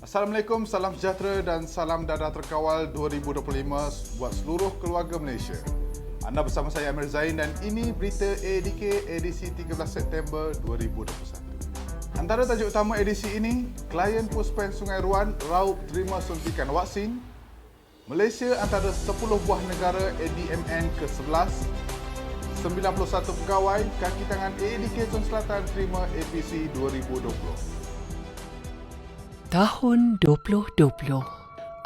Assalamualaikum, salam sejahtera dan salam dadah terkawal 2025 buat seluruh keluarga Malaysia. Anda bersama saya Amir Zain dan ini berita ADK edisi 13 September 2021. Antara tajuk utama edisi ini, klien Puspen Sungai Ruan raup terima suntikan vaksin, Malaysia antara 10 buah negara ADMN ke-11, 91 pegawai kaki tangan ADK Zon Selatan terima APC 2020. Tahun 2020,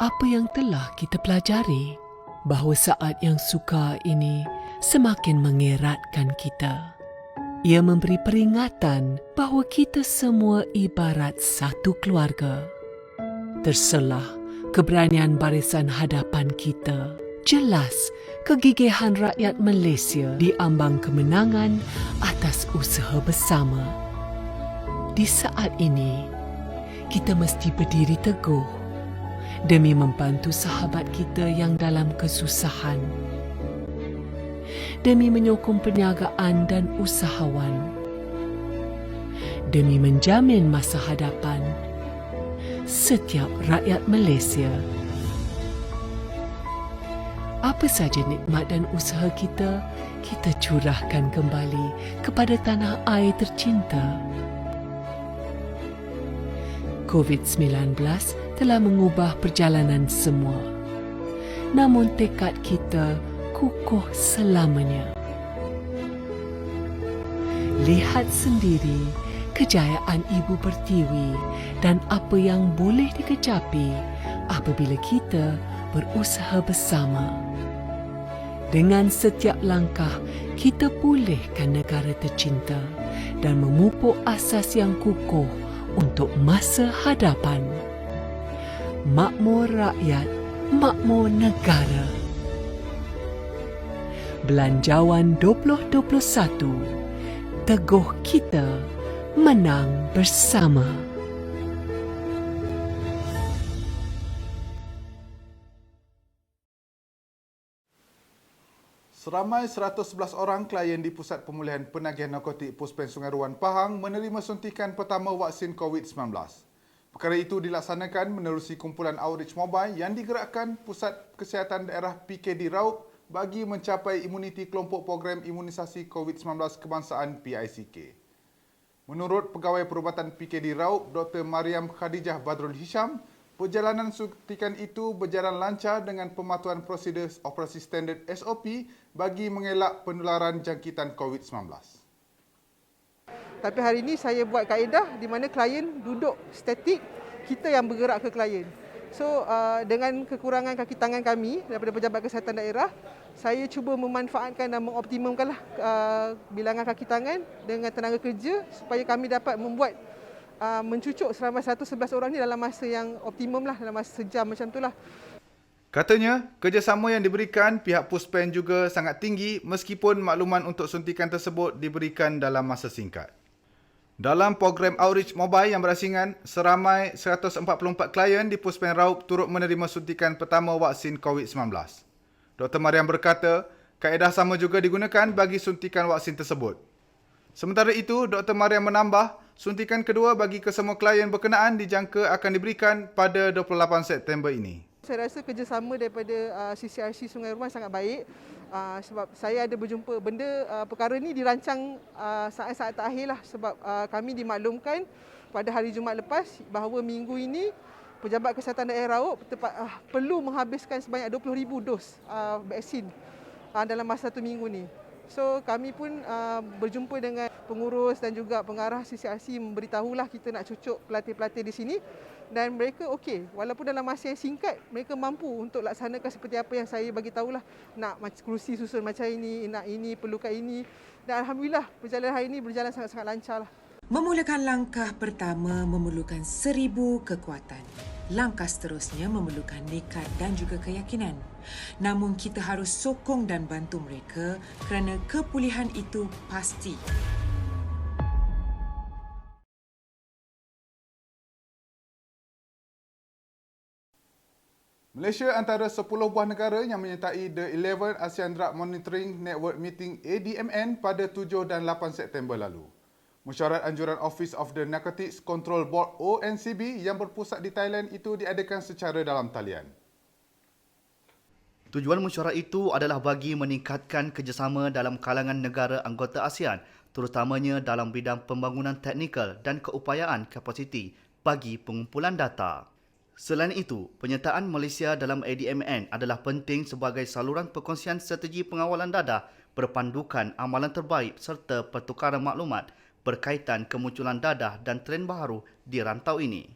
apa yang telah kita pelajari? Bahawa saat yang sukar ini semakin mengeratkan kita. Ia memberi peringatan bahawa kita semua ibarat satu keluarga. Terselah keberanian barisan hadapan kita. Jelas kegigihan rakyat Malaysia di ambang kemenangan atas usaha bersama. Di saat ini, kita mesti berdiri teguh demi membantu sahabat kita yang dalam kesusahan, demi menyokong perniagaan dan usahawan, demi menjamin masa hadapan setiap rakyat Malaysia. Apa saja nikmat dan usaha kita curahkan kembali kepada tanah air tercinta. COVID-19 telah mengubah perjalanan semua. Namun tekad kita kukuh selamanya. Lihat sendiri kejayaan Ibu Pertiwi dan apa yang boleh dikecapi apabila kita berusaha bersama. Dengan setiap langkah, kita pulihkan negara tercinta dan memupuk asas yang kukuh untuk masa hadapan. Makmur rakyat, makmur negara. Belanjawan 2021. Teguh kita, menang bersama. Seramai 111 orang klien di Pusat Pemulihan Penagihan Narkotik Puspen Sungai Ruan Pahang menerima suntikan pertama vaksin COVID-19. Perkara itu dilaksanakan menerusi kumpulan outreach mobile yang digerakkan Pusat Kesihatan Daerah PKD Raup bagi mencapai imuniti kelompok program imunisasi COVID-19 kebangsaan PICK. Menurut Pegawai Perubatan PKD Raup, Dr. Mariam Khadijah Badrul Hisham, perjalanan suntikan itu berjalan lancar dengan pematuhan prosedur operasi standard SOP bagi mengelak penularan jangkitan COVID-19. Tapi hari ini saya buat kaedah di mana klien duduk statik, kita yang bergerak ke klien. So dengan kekurangan kaki tangan kami daripada Pejabat Kesihatan Daerah, saya cuba memanfaatkan dan mengoptimumkanlah bilangan kaki tangan dengan tenaga kerja supaya kami dapat membuat mencucuk selama 111 orang ni dalam masa yang optimum lah, dalam masa sejam macam tu lah. Katanya, kerjasama yang diberikan pihak Puspen juga sangat tinggi meskipun makluman untuk suntikan tersebut diberikan dalam masa singkat. Dalam program outreach mobile yang berasingan, seramai 144 klien di Puspen Raup turut menerima suntikan pertama vaksin COVID-19. Dr. Mariam berkata, kaedah sama juga digunakan bagi suntikan vaksin tersebut. Sementara itu, Dr. Mariam menambah, suntikan kedua bagi kesemua klien berkenaan dijangka akan diberikan pada 28 September ini. Saya rasa kerjasama daripada CCRC Sungai Ruan sangat baik sebab saya ada berjumpa perkara ni dirancang saat-saat terakhir lah sebab kami dimaklumkan pada hari Jumaat lepas bahawa minggu ini Pejabat Kesihatan Daerah Raup perlu menghabiskan sebanyak 20,000 dos vaksin dalam masa 1 minggu ni. So kami pun berjumpa dengan pengurus dan juga pengarah CCRC memberitahulah kita nak cucuk pelatih-pelatih di sini dan mereka okey. Walaupun dalam masa yang singkat mereka mampu untuk laksanakan seperti apa yang saya bagi tahulah. Nak kerusi susun macam ini, nak ini, perlukan ini. Dan alhamdulillah perjalanan hari ini berjalan sangat-sangat lancar lah. Memulakan langkah pertama memerlukan 1000 kekuatan. Langkah seterusnya memerlukan nekat dan juga keyakinan. Namun kita harus sokong dan bantu mereka kerana kepulihan itu pasti. Malaysia antara 10 buah negara yang menyertai The 11 ASEAN Drug Monitoring Network Meeting ADMN pada 7 dan 8 September lalu. Mesyuarat anjuran Office of the Narcotics Control Board ONCB yang berpusat di Thailand itu diadakan secara dalam talian. Tujuan mesyuarat itu adalah bagi meningkatkan kerjasama dalam kalangan negara anggota ASEAN, terutamanya dalam bidang pembangunan teknikal dan keupayaan kapasiti bagi pengumpulan data. Selain itu, penyertaan Malaysia dalam ADMN adalah penting sebagai saluran perkongsian strategi pengawalan dadah berpandukan amalan terbaik serta pertukaran maklumat berkaitan kemunculan dadah dan trend baharu di rantau ini.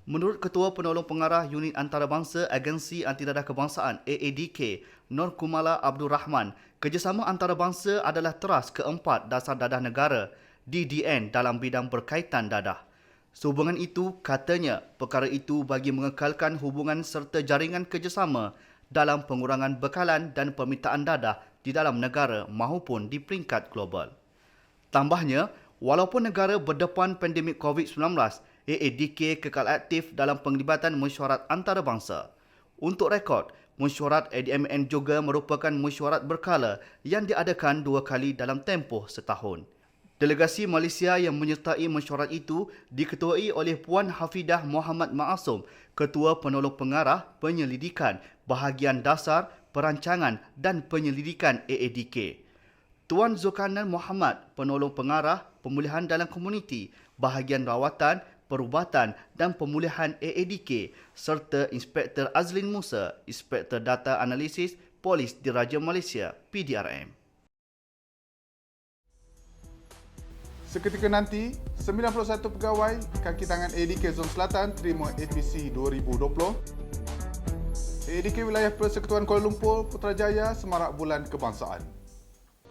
Menurut Ketua Penolong Pengarah Unit Antarabangsa Agensi Antidadah Kebangsaan AADK, Nur Kumala Abdul Rahman, kerjasama antarabangsa adalah teras keempat dasar dadah negara DDN dalam bidang berkaitan dadah. Sehubungan itu, katanya, perkara itu bagi mengekalkan hubungan serta jaringan kerjasama dalam pengurangan bekalan dan permintaan dadah di dalam negara maupun di peringkat global. Tambahnya, walaupun negara berdepan pandemik COVID-19, AADK kekal aktif dalam penglibatan mesyuarat antarabangsa. Untuk rekod, mesyuarat ADMN juga merupakan mesyuarat berkala yang diadakan 2 kali dalam tempoh setahun. Delegasi Malaysia yang menyertai mesyuarat itu diketuai oleh Puan Hafidah Muhammad Maasum, Ketua Penolong Pengarah Penyelidikan Bahagian Dasar, Perancangan dan Penyelidikan AADK. Tuan Zulkarnain Muhammad, Penolong Pengarah Pemulihan dalam Komuniti, Bahagian Rawatan, Perubatan dan Pemulihan AADK serta Inspektor Azlin Musa, Inspektor Data Analisis Polis Diraja Malaysia PDRM. Seketika nanti, 91 pegawai kaki tangan AADK Zon Selatan terima APC 2020. AADK Wilayah Persekutuan Kuala Lumpur, Putrajaya semarak Bulan Kebangsaan.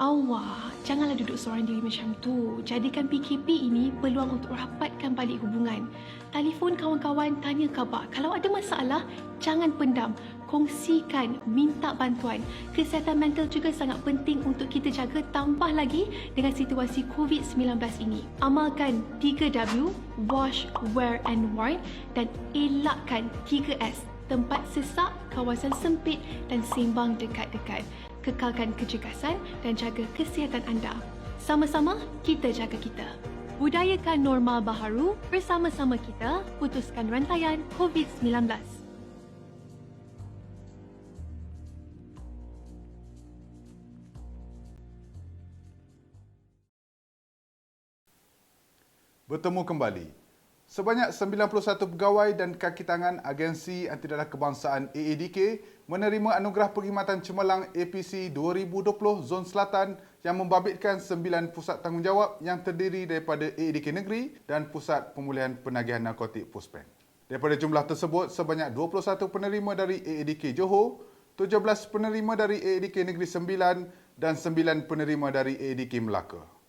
Awak, janganlah duduk seorang diri macam tu. Jadikan PKP ini peluang untuk rapatkan balik hubungan. Telefon kawan-kawan, tanya khabar. Kalau ada masalah, jangan pendam. Kongsikan, minta bantuan. Kesihatan mental juga sangat penting untuk kita jaga, tambah lagi dengan situasi COVID-19 ini. Amalkan 3W, wash, wear and warn dan elakkan 3S, tempat sesak, kawasan sempit dan sembang dekat-dekat. Kekalkan kecergasan dan jaga kesihatan anda. Sama-sama kita jaga kita. Budayakan normal baharu, bersama-sama kita putuskan rantaian COVID-19. Bertemu kembali. Sebanyak 91 pegawai dan kaki tangan Agensi Antidadah Kebangsaan AADK menerima anugerah perkhidmatan cemerlang APC 2020 Zon Selatan yang membabitkan 9 pusat tanggungjawab yang terdiri daripada AADK Negeri dan Pusat Pemulihan Penagihan Narkotik Puspen. Daripada jumlah tersebut, sebanyak 21 penerima dari AADK Johor, 17 penerima dari AADK Negeri Sembilan dan 9 penerima dari AADK Melaka.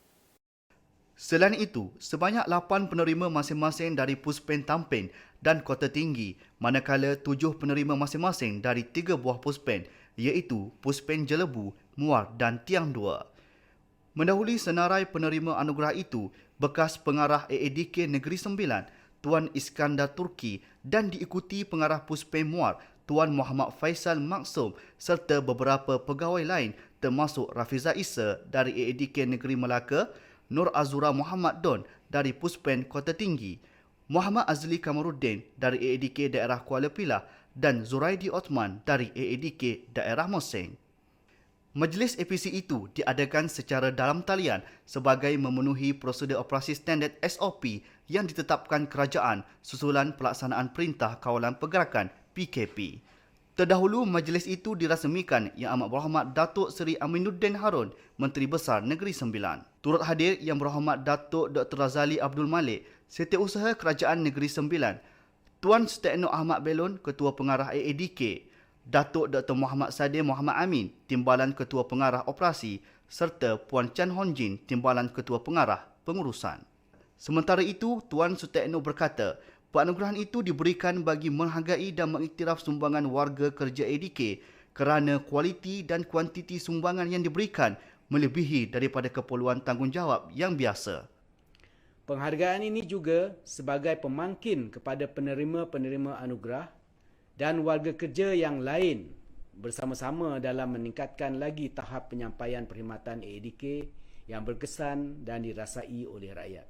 Selain itu, sebanyak 8 penerima masing-masing dari Puspen Tampin dan Kota Tinggi, manakala 7 penerima masing-masing dari 3 buah Puspen, iaitu Puspen Jelebu, Muar dan Tiang 2. Mendahului senarai penerima anugerah itu, bekas pengarah AADK Negeri Sembilan, Tuan Iskandar Turki dan diikuti pengarah Puspen Muar, Tuan Muhammad Faisal Maksum serta beberapa pegawai lain termasuk Rafiza Isa dari AADK Negeri Melaka, Nur Azura Muhammad Don dari Puspen Kota Tinggi, Muhammad Azli Kamaruddin dari AADK Daerah Kuala Pilah dan Zuraidi Othman dari AADK Daerah Moseng. Majlis APC itu diadakan secara dalam talian sebagai memenuhi prosedur operasi standard SOP yang ditetapkan kerajaan susulan pelaksanaan Perintah Kawalan Pergerakan PKP. Terdahulu, majlis itu dirasmikan Yang Amat Berhormat Datuk Seri Aminuddin Harun, Menteri Besar Negeri Sembilan. Turut hadir Yang Berhormat Datuk Dr. Razali Abdul Malik, Setiausaha Kerajaan Negeri Sembilan, Tuan Sutekno Ahmad Belon, Ketua Pengarah AADK, Datuk Dr. Muhammad Sadir Muhammad Amin, Timbalan Ketua Pengarah Operasi serta Puan Chan Hon Jin, Timbalan Ketua Pengarah Pengurusan. Sementara itu, Tuan Sutekno berkata, penganugerahan itu diberikan bagi menghargai dan mengiktiraf sumbangan warga kerja AADK kerana kualiti dan kuantiti sumbangan yang diberikan melebihi daripada keperluan tanggungjawab yang biasa. Penghargaan ini juga sebagai pemangkin kepada penerima-penerima anugerah dan warga kerja yang lain bersama-sama dalam meningkatkan lagi tahap penyampaian perkhidmatan AADK yang berkesan dan dirasai oleh rakyat.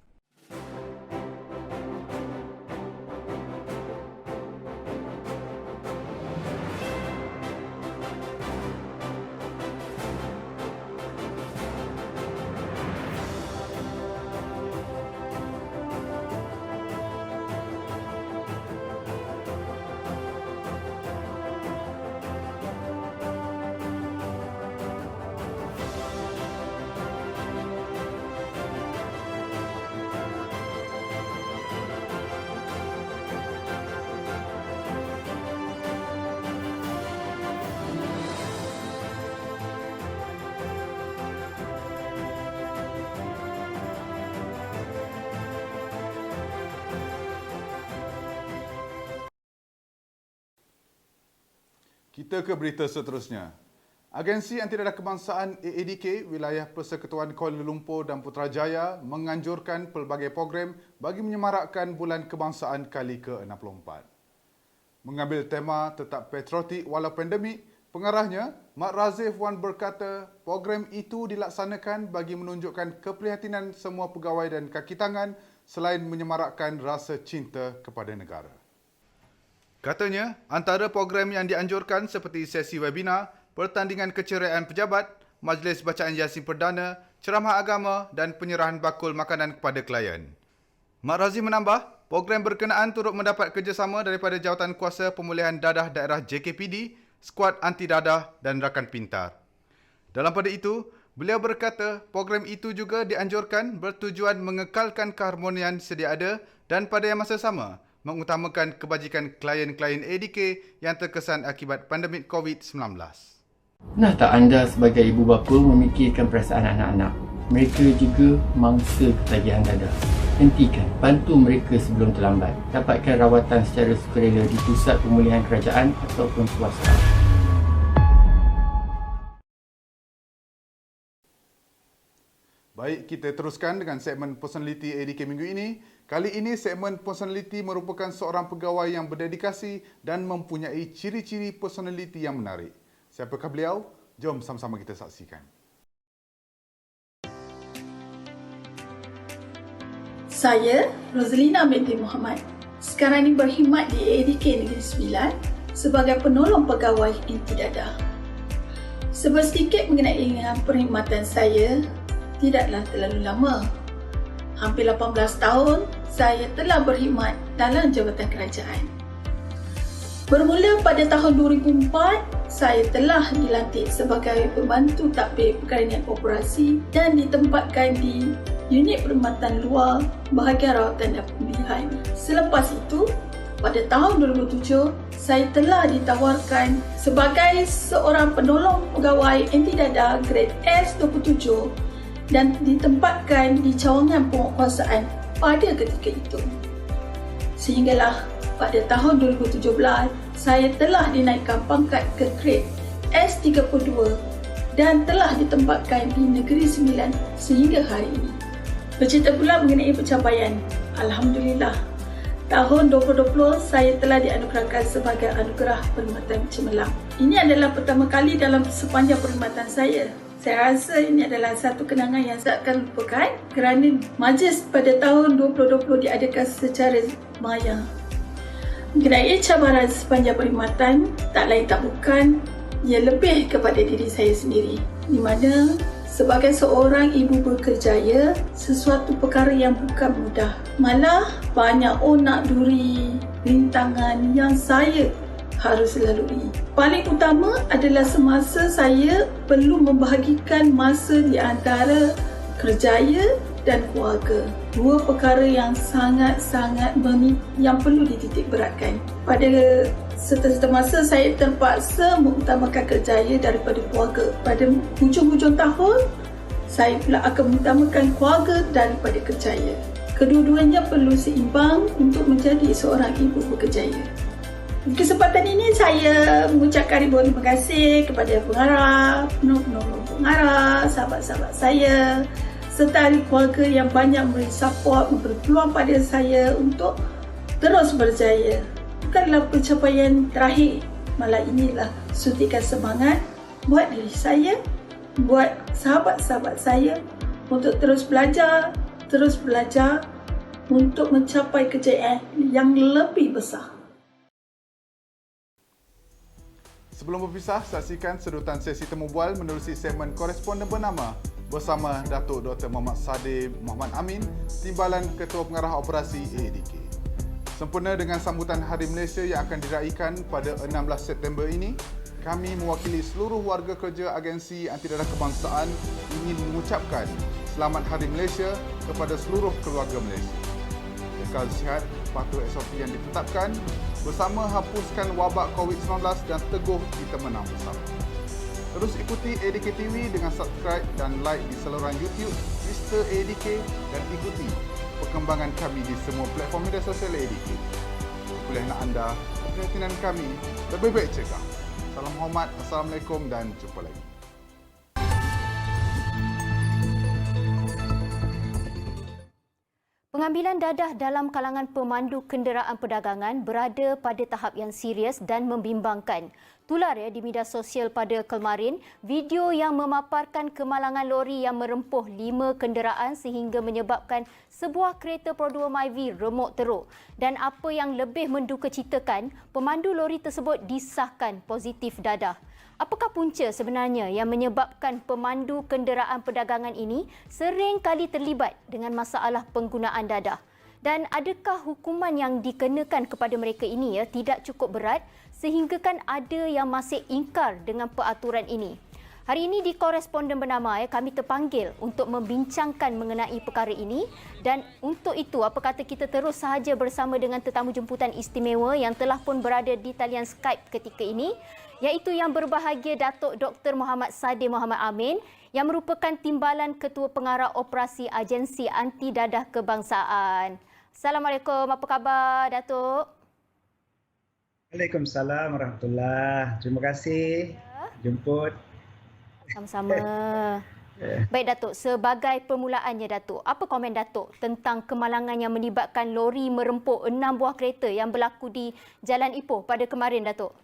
Kita ke berita seterusnya. Agensi Antidadah Kebangsaan AADK Wilayah Persekutuan Kuala Lumpur dan Putrajaya menganjurkan pelbagai program bagi menyemarakkan Bulan Kebangsaan kali ke-64. Mengambil tema tetap patriotik walau pandemik, pengarahnya, Mat Razif Wan berkata program itu dilaksanakan bagi menunjukkan keprihatinan semua pegawai dan kaki tangan selain menyemarakkan rasa cinta kepada negara. Katanya, antara program yang dianjurkan seperti sesi webinar, pertandingan keceriaan pejabat, majlis bacaan Yasin Perdana, ceramah agama dan penyerahan bakul makanan kepada klien. Mat Razif menambah, program berkenaan turut mendapat kerjasama daripada Jawatan Kuasa Pemulihan Dadah Daerah JKPD, Skuad Anti Dadah dan Rakan Pintar. Dalam pada itu, beliau berkata program itu juga dianjurkan bertujuan mengekalkan keharmonian sedia ada dan pada yang masa sama, mengutamakan kebajikan klien-klien ADK yang terkesan akibat pandemik COVID-19. Nah tak anda sebagai ibu bapa memikirkan perasaan anak-anak? Mereka juga mangsa ketagihan dadah. Hentikan, bantu mereka sebelum terlambat. Dapatkan rawatan secara sukarela di pusat pemulihan kerajaan ataupun swasta. Baik, kita teruskan dengan segmen personality ADK minggu ini. Kali ini segmen personality merupakan seorang pegawai yang berdedikasi dan mempunyai ciri-ciri personality yang menarik. Siapakah beliau? Jom sama-sama kita saksikan. Saya, Rosalina binti Muhammad. Sekarang ini berkhidmat di AADK Negeri Sembilan sebagai penolong pegawai inti dadah. Sedikit mengenai perkhidmatan saya, tidaklah terlalu lama. Hampir 18 tahun, saya telah berkhidmat dalam jabatan kerajaan. Bermula pada tahun 2004, saya telah dilantik sebagai pembantu tadbir perkahwinan operasi dan ditempatkan di unit perkhidmatan luar bahagian rawatan dan pemilihan. Selepas itu, pada tahun 2007, saya telah ditawarkan sebagai seorang penolong pegawai anti dadah grade S27 dan ditempatkan di cawangan penguatkuasaan pada ketika itu. Sehinggalah pada tahun 2017, saya telah dinaikkan pangkat ke grade S32 dan telah ditempatkan di Negeri Sembilan sehingga hari ini. Bercerita pula mengenai pencapaian. Alhamdulillah, tahun 2020 saya telah dianugerahkan sebagai anugerah perkhidmatan cemerlang. Ini adalah pertama kali dalam sepanjang perkhidmatan saya. Saya rasa ini adalah satu kenangan yang saya akan lupakan kerana majlis pada tahun 2020 diadakan secara maya. Mengenai cabaran sepanjang perkhidmatan, tak lain tak bukan, ia lebih kepada diri saya sendiri. Di mana sebagai seorang ibu berkerjaya, sesuatu perkara yang bukan mudah. Malah banyak onak duri, rintangan yang saya harus lalui. Paling utama adalah semasa saya perlu membahagikan masa di antara kerjaya dan keluarga. Dua perkara yang sangat-sangat yang perlu dititik beratkan. Pada serta-serta masa saya terpaksa mengutamakan kerjaya daripada keluarga. Pada hujung-hujung tahun, saya pula akan mengutamakan keluarga daripada kerjaya. Kedua-duanya perlu seimbang untuk menjadi seorang ibu berkerjaya. Di kesempatan ini saya mengucapkan ribuan terima kasih kepada pengarah, penolong pengarah, sahabat-sahabat saya serta ahli keluarga yang banyak memberi support, memberi peluang pada saya untuk terus berjaya. bukanlah pencapaian terakhir, malah inilah suntikan semangat buat diri saya, buat sahabat-sahabat saya untuk terus belajar untuk mencapai kejayaan yang lebih besar. Sebelum berpisah, saksikan sedutan sesi temu bual menerusi segmen koresponden bernama bersama Datuk Dr. Muhammad Sadeh Muhammad Amin, Timbalan Ketua Pengarah Operasi ADK. Sempena dengan sambutan Hari Malaysia yang akan diraikan pada 16 September ini, kami mewakili seluruh warga kerja Agensi Antidadah Kebangsaan ingin mengucapkan Selamat Hari Malaysia kepada seluruh keluarga Malaysia. Kekal sihat, patuh SOP yang ditetapkan, bersama hapuskan wabak COVID-19 dan teguh kita menang bersama. Terus ikuti ADK TV dengan subscribe dan like di saluran YouTube Mr. ADK dan ikuti perkembangan kami di semua platform media sosial ADK. Pilihan anda, keyakinan kami, lebih baik cegah. Salam hormat, Assalamualaikum dan jumpa lagi. Pengambilan dadah dalam kalangan pemandu kenderaan perdagangan berada pada tahap yang serius dan membimbangkan. Tular di media sosial pada kemarin, video yang memaparkan kemalangan lori yang merempuh 5 kenderaan sehingga menyebabkan sebuah kereta Pro 2 Myvi remuk teruk. Dan apa yang lebih mendukacitakan, pemandu lori tersebut disahkan positif dadah. Apakah punca sebenarnya yang menyebabkan pemandu kenderaan perdagangan ini sering kali terlibat dengan masalah penggunaan dadah? Dan adakah hukuman yang dikenakan kepada mereka ini tidak cukup berat sehinggakan ada yang masih ingkar dengan peraturan ini? Hari ini di Koresponden Bernama kami terpanggil untuk membincangkan mengenai perkara ini, dan untuk itu apa kata kita terus sahaja bersama dengan tetamu jemputan istimewa yang telah pun berada di talian Skype ketika ini, iaitu yang berbahagia Datuk Dr. Muhammad Sadeh Muhammad Amin yang merupakan Timbalan Ketua Pengarah Operasi Agensi Anti Dadah Kebangsaan. Assalamualaikum, apa khabar Datuk? Waalaikumsalam warahmatullahi. Terima kasih jemput. Sama-sama. Baik Datuk, sebagai permulaannya Datuk, apa komen Datuk tentang kemalangan yang melibatkan lori merempuk 6 buah kereta yang berlaku di Jalan Ipoh pada kemarin Datuk?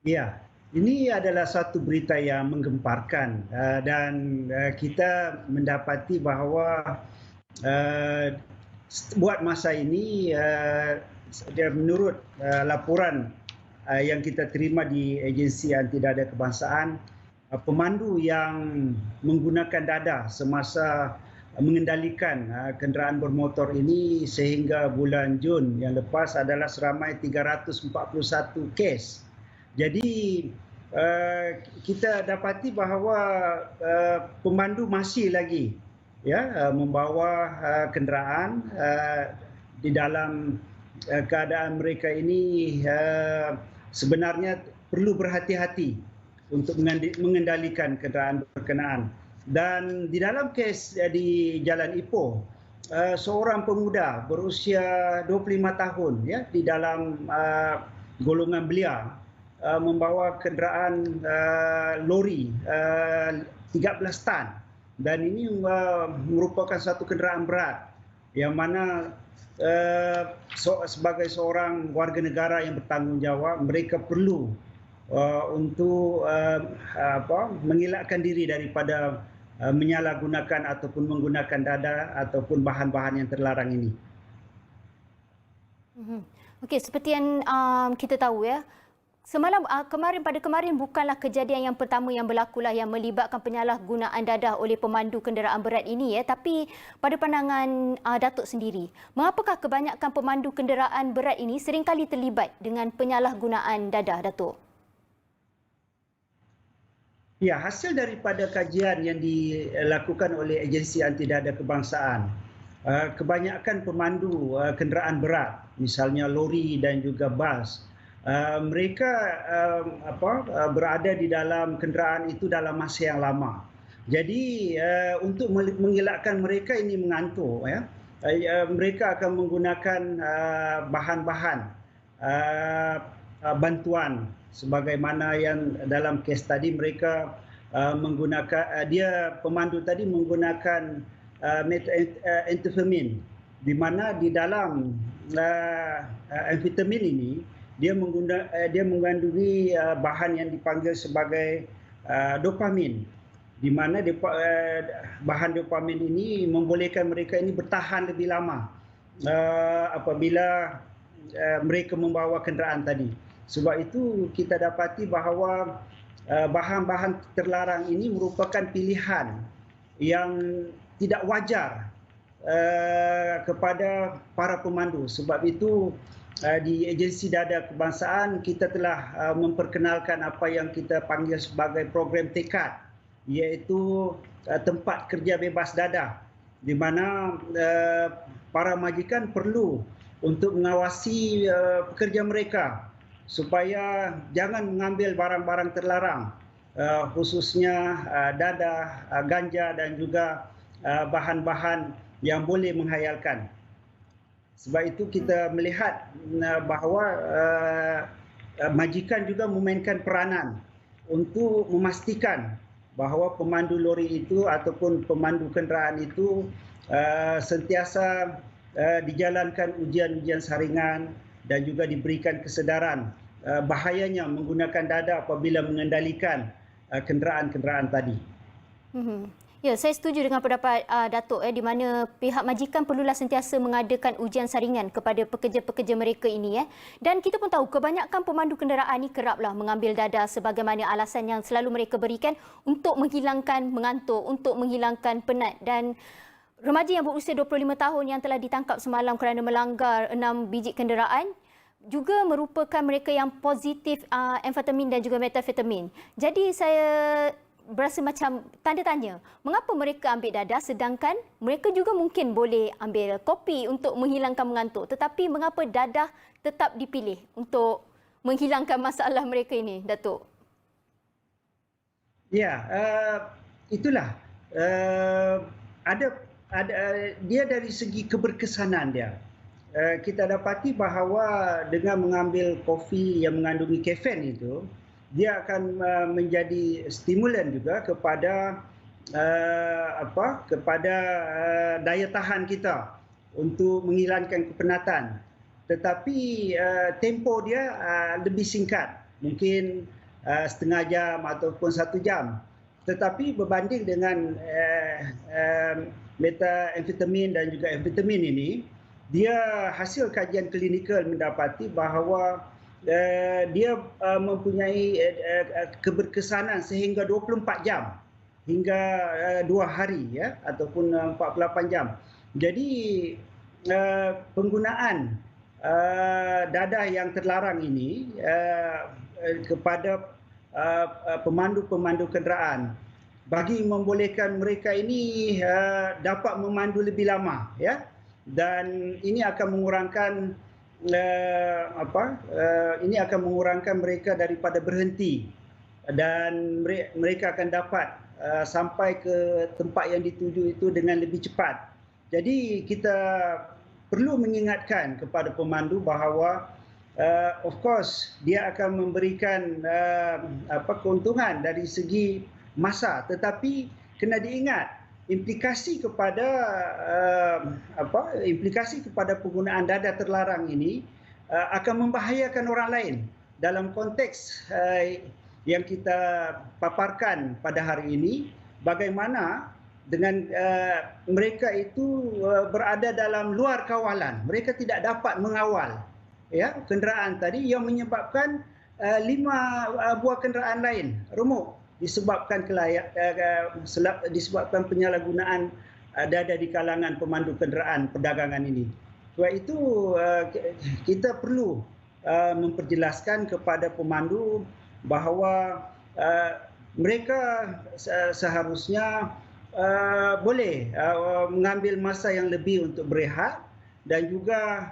Ya, ini adalah satu berita yang menggemparkan dan kita mendapati bahawa buat masa ini menurut laporan yang kita terima di Agensi Anti Dadah Kebangsaan, pemandu yang menggunakan dadah semasa mengendalikan kenderaan bermotor ini sehingga bulan Jun yang lepas adalah seramai 341 kes. Jadi kita dapati bahawa pemandu masih lagi membawa kenderaan di dalam keadaan mereka ini sebenarnya perlu berhati-hati untuk mengendalikan kenderaan berkenaan. Dan di dalam kes di Jalan Ipoh, seorang pemuda berusia 25 tahun di dalam golongan belia membawa kenderaan lori 13 tan, dan ini merupakan satu kenderaan berat yang mana sebagai seorang warga negara yang bertanggungjawab, mereka perlu untuk mengelakkan diri daripada menyalahgunakan ataupun menggunakan dadah ataupun bahan-bahan yang terlarang ini. Okey, seperti yang kita tahu semalam pada kemarin bukanlah kejadian yang pertama yang berlakulah yang melibatkan penyalahgunaan dadah oleh pemandu kenderaan berat ini tapi pada pandangan Datuk sendiri, mengapakah kebanyakan pemandu kenderaan berat ini seringkali terlibat dengan penyalahgunaan dadah Datuk? Ya, hasil daripada kajian yang dilakukan oleh Agensi Anti Dadah Kebangsaan, kebanyakan pemandu kenderaan berat, misalnya lori dan juga bas, mereka berada di dalam kenderaan itu dalam masa yang lama. Jadi untuk mengelakkan mereka ini mengantuk, mereka akan menggunakan bahan-bahan bantuan sebagaimana yang dalam kes tadi mereka menggunakan pemandu tadi menggunakan methamphetamine di mana di dalam amfetamin ini dia mengandungi bahan yang dipanggil sebagai dopamin, di mana bahan dopamin ini membolehkan mereka ini bertahan lebih lama apabila mereka membawa kenderaan tadi. Sebab itu kita dapati bahawa bahan-bahan terlarang ini merupakan pilihan yang tidak wajar kepada para pemandu. Sebab itu di Agensi Dada Kebangsaan kita telah memperkenalkan apa yang kita panggil sebagai program tekad, iaitu tempat kerja bebas dada, di mana para majikan perlu untuk mengawasi pekerja mereka supaya jangan mengambil barang-barang terlarang, khususnya dada, ganja dan juga bahan-bahan yang boleh menghayalkan. Sebab itu kita melihat bahawa majikan juga memainkan peranan untuk memastikan bahawa pemandu lori itu ataupun pemandu kenderaan itu sentiasa dijalankan ujian-ujian saringan dan juga diberikan kesedaran bahayanya menggunakan dada apabila mengendalikan kenderaan-kenderaan tadi. Ya, saya setuju dengan pendapat Datuk di mana pihak majikan perlulah sentiasa mengadakan ujian saringan kepada pekerja-pekerja mereka ini. Dan kita pun tahu kebanyakan pemandu kenderaan ini keraplah mengambil dada sebagaimana alasan yang selalu mereka berikan untuk menghilangkan mengantuk, untuk menghilangkan penat. Dan remaja yang berusia 25 tahun yang telah ditangkap semalam kerana melanggar 6 biji kenderaan juga merupakan mereka yang positif amfetamin dan juga metafetamin. Jadi saya berasa macam tanda tanya, mengapa mereka ambil dada sedangkan mereka juga mungkin boleh ambil kopi untuk menghilangkan mengantuk, tetapi mengapa dadah tetap dipilih untuk menghilangkan masalah mereka ini, Datuk? Ya, itulah ada dia dari segi keberkesanan dia. Kita dapati bahawa dengan mengambil kopi yang mengandungi kafein itu, dia akan menjadi stimulan juga kepada daya tahan kita untuk menghilangkan kepenatan. Tetapi tempo dia lebih singkat, mungkin setengah jam ataupun 1 jam. Tetapi berbanding dengan metamfetamin dan juga amfetamin ini, dia hasil kajian klinikal mendapati bahawa dia mempunyai keberkesanan sehingga 24 jam hingga 2 hari ya, ataupun 48 jam. Jadi penggunaan dadah yang terlarang ini kepada pemandu-pemandu kenderaan bagi membolehkan mereka ini dapat memandu lebih lama ya, dan ini akan mengurangkan ini akan mengurangkan mereka daripada berhenti dan mereka akan dapat sampai ke tempat yang dituju itu dengan lebih cepat. Jadi kita perlu mengingatkan kepada pemandu bahawa of course dia akan memberikan keuntungan dari segi masa, tetapi kena diingat implikasi kepada penggunaan dada terlarang ini akan membahayakan orang lain dalam konteks yang kita paparkan pada hari ini, bagaimana dengan mereka itu berada dalam luar kawalan, mereka tidak dapat mengawal ya kenderaan tadi yang menyebabkan 5 buah kenderaan lain remuk disebabkan disebabkan penyalahgunaan dada di kalangan pemandu kenderaan perdagangan ini. Sebab itu kita perlu memperjelaskan kepada pemandu bahawa mereka seharusnya boleh mengambil masa yang lebih untuk berehat dan juga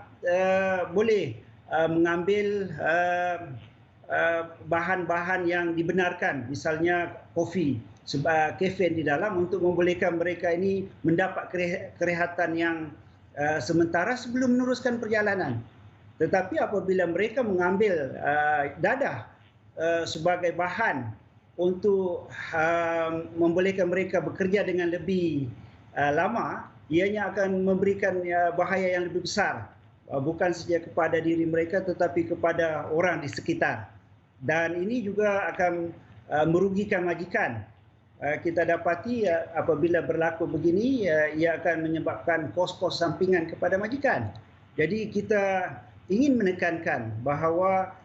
boleh mengambil bahan-bahan yang dibenarkan, misalnya kopi, kafein di dalam untuk membolehkan mereka ini mendapat kerehatan yang sementara sebelum meneruskan perjalanan. Tetapi apabila mereka mengambil dadah sebagai bahan untuk membolehkan mereka bekerja dengan lebih lama, ianya akan memberikan bahaya yang lebih besar, bukan saja kepada diri mereka tetapi kepada orang di sekitar. Dan ini juga akan merugikan majikan. Kita dapati apabila berlaku begini, ia akan menyebabkan kos-kos sampingan kepada majikan. Jadi kita ingin menekankan bahawa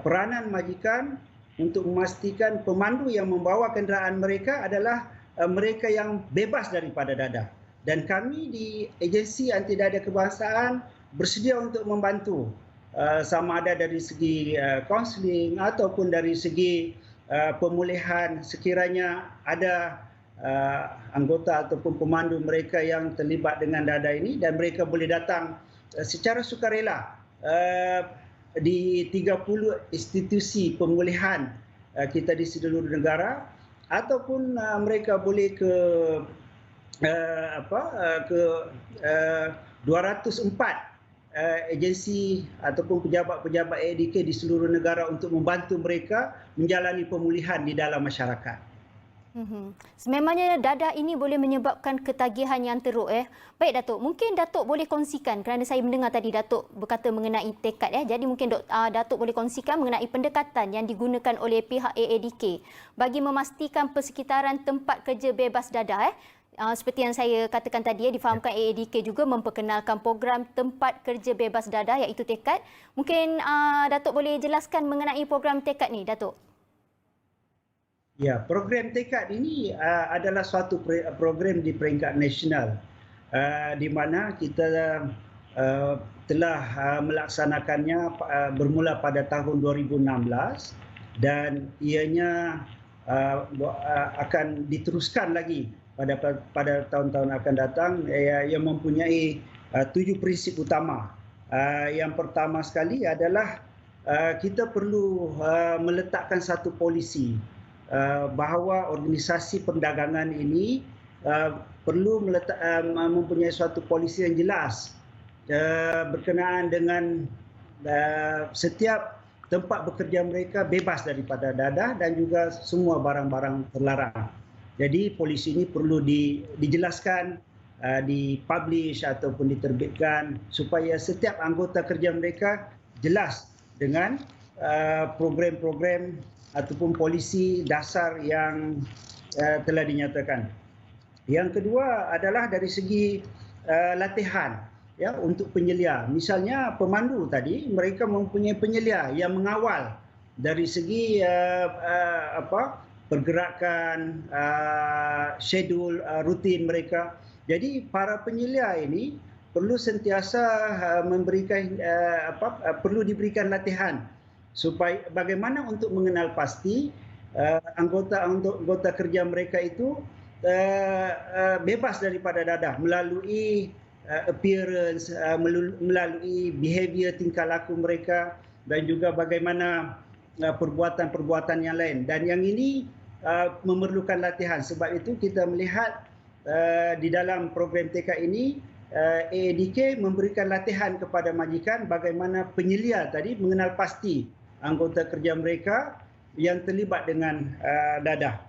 peranan majikan untuk memastikan pemandu yang membawa kenderaan mereka adalah mereka yang bebas daripada dadah. Dan kami di Agensi Anti Dadah Kebangsaan bersedia untuk membantu, sama ada dari segi kaunseling ataupun dari segi pemulihan sekiranya ada anggota ataupun pemandu mereka yang terlibat dengan dadah ini, dan mereka boleh datang secara sukarela di 30 institusi pemulihan kita di seluruh negara, ataupun mereka boleh ke 204 agensi ataupun pejabat-pejabat ADK di seluruh negara untuk membantu mereka menjalani pemulihan di dalam masyarakat. Sememangnya dadah ini boleh menyebabkan ketagihan yang teruk. Baik Datuk, mungkin Datuk boleh kongsikan, kerana saya mendengar tadi Datuk berkata mengenai tekad. Jadi mungkin Datuk boleh kongsikan mengenai pendekatan yang digunakan oleh pihak AADK bagi memastikan persekitaran tempat kerja bebas dadah. Seperti yang saya katakan tadi, difahamkan AADK juga memperkenalkan program tempat kerja bebas dadah iaitu tekad. Mungkin Datuk boleh jelaskan mengenai program tekad ni, Datuk? Ya, program tekad ini adalah suatu program di peringkat nasional, di mana kita telah melaksanakannya bermula pada tahun 2016 dan ianya akan diteruskan lagi pada tahun-tahun akan datang, yang mempunyai 7 prinsip utama. Yang pertama sekali adalah kita perlu meletakkan satu polisi bahawa organisasi perdagangan ini perlu mempunyai suatu polisi yang jelas berkenaan dengan setiap tempat bekerja mereka bebas daripada dadah dan juga semua barang-barang terlarang. Jadi polisi ini perlu dijelaskan, dipublish ataupun diterbitkan supaya setiap anggota kerja mereka jelas dengan program-program ataupun polisi dasar yang telah dinyatakan. Yang kedua adalah dari segi latihan ya untuk penyelia. Misalnya pemandu tadi, mereka mempunyai penyelia yang mengawal dari segi pergerakan, schedule rutin mereka. Jadi para penyelia ini perlu sentiasa memberikan perlu diberikan latihan supaya bagaimana untuk mengenal pasti anggota kerja mereka itu bebas daripada dadah melalui appearance, melalui behavior tingkah laku mereka dan juga bagaimana perbuatan-perbuatan yang lain. Dan yang ini memerlukan latihan. Sebab itu kita melihat di dalam program TK ini AADK memberikan latihan kepada majikan bagaimana penyelia tadi mengenal pasti anggota kerja mereka yang terlibat dengan dadah.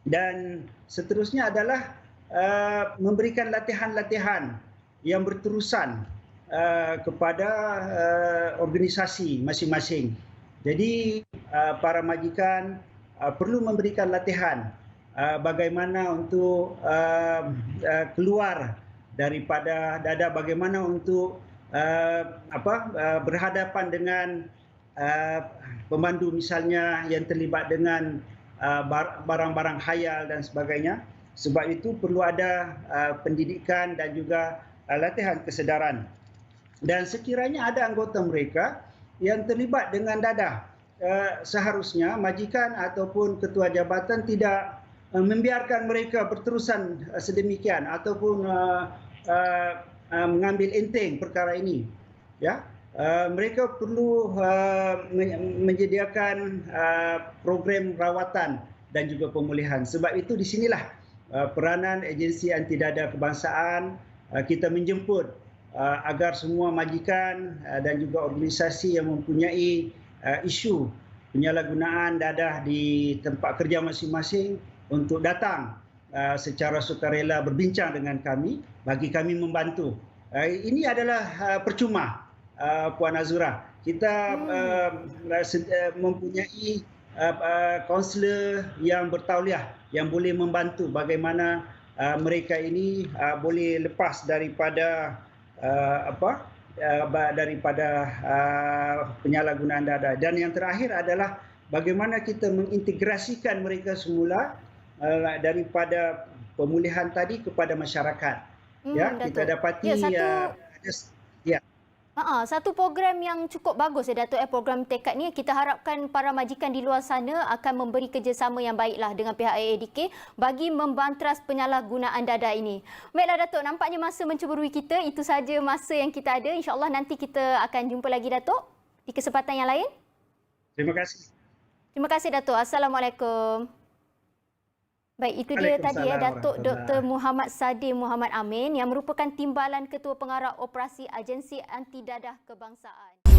Dan seterusnya adalah memberikan latihan-latihan yang berterusan kepada organisasi masing-masing. Jadi para majikan perlu memberikan latihan bagaimana untuk keluar daripada dadah, bagaimana untuk berhadapan dengan pemandu misalnya yang terlibat dengan barang-barang khayal dan sebagainya. Sebab itu perlu ada pendidikan dan juga latihan kesedaran. Dan sekiranya ada anggota mereka yang terlibat dengan dadah, seharusnya majikan ataupun ketua jabatan tidak membiarkan mereka berterusan sedemikian ataupun mengambil enteng perkara ini. Ya, mereka perlu menyediakan program rawatan dan juga pemulihan. Sebab itu di sinilah peranan Agensi Anti Dadah Kebangsaan kita menjemput agar semua majikan dan juga organisasi yang mempunyai isu penyalahgunaan dadah di tempat kerja masing-masing untuk datang secara sukarela berbincang dengan kami bagi kami membantu. Ini adalah percuma, Puan Azura. Kita mempunyai kaunselor yang bertauliah yang boleh membantu bagaimana mereka ini boleh lepas daripada penyalahgunaan data. Dan yang terakhir adalah bagaimana kita mengintegrasikan mereka semula daripada pemulihan tadi kepada masyarakat. Kita dapati satu program yang cukup bagus Datuk, program tekad ni kita harapkan para majikan di luar sana akan memberi kerjasama yang baiklah dengan pihak AADK bagi membantras penyalahgunaan dada ini. Baiklah Datuk, nampaknya masa menceburui kita. Itu saja masa yang kita ada. InsyaAllah nanti kita akan jumpa lagi Datuk di kesempatan yang lain. Terima kasih. Terima kasih Datuk. Assalamualaikum. Baik, itu dia tadi Datuk Dr. Muhammad Sadir Muhammad Amin yang merupakan Timbalan Ketua Pengarah Operasi Agensi Anti Dadah Kebangsaan.